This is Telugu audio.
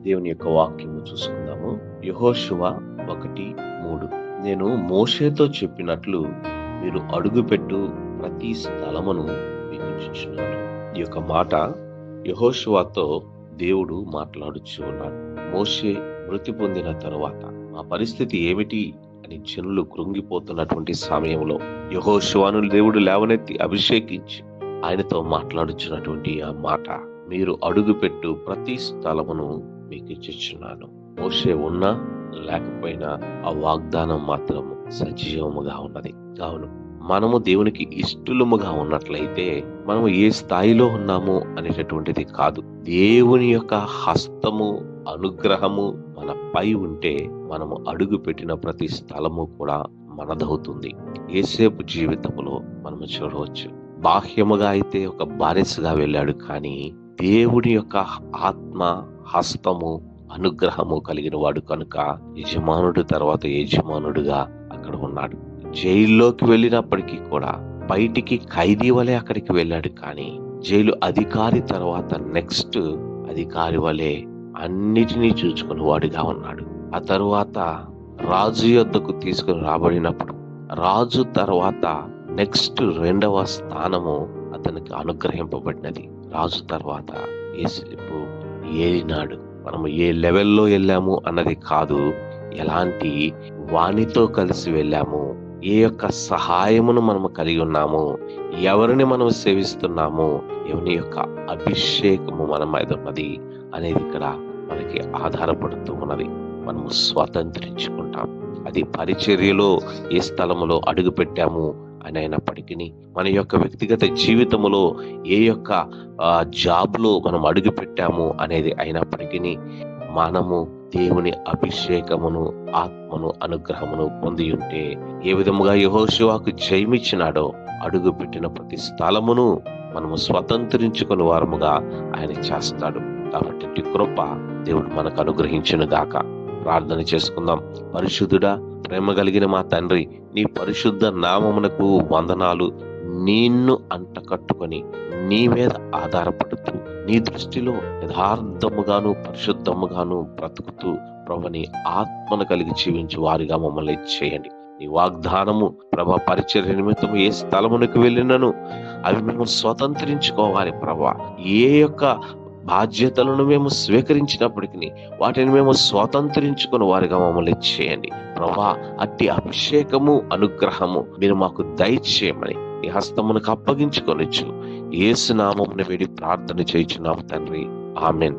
దేవుని యొక్క వాక్యము చూసుకుందాము. యెహోషువ 1:3. నేను మోషేతో చెప్పినట్లు మీరు అడుగుపెట్టు ప్రతి స్థలమును మీకు ఇచ్చుచున్నాను. ఈ యొక్క మాట యెహోషువతో దేవుడు మాట్లాడుచు ఉన్నాడు. మోషే మృతి పొందిన తరువాత మా పరిస్థితి ఏమిటి అని జనులు కృంగిపోతున్నటువంటి సమయంలో యెహోషువను దేవుడు లేవనెత్తి అభిషేకించి ఆయనతో మాట్లాడుచున్నటువంటి ఆ మాట, మీరు అడుగుపెట్టు ప్రతి స్థలమును మీకు ఇచ్చుచున్నాను. మోషే ఉన్నా లేకపోయినా ఆ వాగ్దానం మాత్రం సజీవముగా ఉన్నది. కావున మనము దేవునికి ఇష్టలుముగా ఉన్నట్లయితే మనము ఏ స్థాయిలో ఉన్నాము అనేటటువంటిది కాదు, దేవుని యొక్క హస్తము అనుగ్రహము మనపై ఉంటే మనము అడుగు పెట్టిన ప్రతి స్థలము కూడా మనదవుతుంది. యేసేపు జీవితంలో మనము చూడవచ్చు, బాహ్యముగా అయితే ఒక బానిసగా వెళ్ళాడు, కానీ దేవుని యొక్క ఆత్మ హస్తము అనుగ్రహము కలిగిన వాడు కనుక యజమానుడు తర్వాత యజమానుడుగా అక్కడ ఉన్నాడు. జైల్లోకి వెళ్ళినప్పటికీ కూడా బయటికి ఖైదీ వలె అక్కడికి వెళ్ళాడు, కానీ జైలు అధికారి తర్వాత నెక్స్ట్ అధికారి వలె అన్నిటినీ చూసుకుని వాడిగా ఉన్నాడు. ఆ తరువాత రాజు యొద్దకు తీసుకుని రాబడినప్పుడు రాజు తర్వాత నెక్స్ట్ 2వ స్థానము అతనికి అనుగ్రహింపబడినది. రాజు తర్వాత యేసేపు ఏలినాడు. మనము ఏ లెవెల్లో వెళ్ళాము అన్నది కాదు, ఎలాంటి వానితో కలిసి వెళ్ళాము, ఏ యొక్క సహాయమును మనము కలిగి ఉన్నాము, ఎవరిని మనం సేవిస్తున్నాము, ఎవరి యొక్క అభిషేకము మన మీద ఉన్నది అనేది ఇక్కడ మనకి ఆధారపడుతూ ఉన్నది. మనము స్వతంత్రించుకుంటాం. అది పరిచర్యలో ఏ స్థలములో అడుగు పెట్టాము అని అయినప్పటికీ, మన యొక్క వ్యక్తిగత జీవితములో ఏ యొక్క జాబ్లో మనం అడుగు పెట్టాము అనేది అయినప్పటికీ, మనము దేవుని అభిషేకమును ఆత్మను అనుగ్రహమును పొంది ఉంటే ఏ విధముగా యెహోషువకు జయమిచ్చినాడో అడుగు పెట్టిన ప్రతి స్థలమును మనము స్వతంత్రించుకుని వారముగా ఆయన చేస్తాడు. కాబట్టి కృప దేవుడు మనకు అనుగ్రహించును గాక. ప్రార్థన చేసుకుందాం. పరిశుద్ధుడా, ప్రేమ కలిగిన మా తండ్రి, నీ పరిశుద్ధ నామమునకు వందనాలు. నిన్ను అంట కట్టుకొని నీ మీద ఆధారపడుతూ నీ దృష్టిలో యథార్థముగాను పరిశుద్ధముగాను బ్రతుకుతూ ప్రభు నీ ఆత్మను కలిగి జీవించు వారిగా మమ్మల్ని చేయండి. నీ వాగ్దానము ప్రభా పరిచర్య నిమిత్తము ఏ స్థలమునకు వెళ్ళినను అవి మేము స్వతంత్రించుకోవాలి ప్రభా. ఏ యొక్క బాధ్యతలను మేము స్వీకరించినప్పటికీ వాటిని మేము స్వతంత్రించుకుని వారిగా మమ్మల్ని చేయండి ప్రభా. అట్టి అభిషేకము అనుగ్రహము మీరు మాకు దయచేయమని ఈ హస్తమునకు అప్పగించుకొనొచ్చు. యేసు నామమున వేడి ప్రార్థన చేయుచున్నాము తండ్రి. ఆమేన్.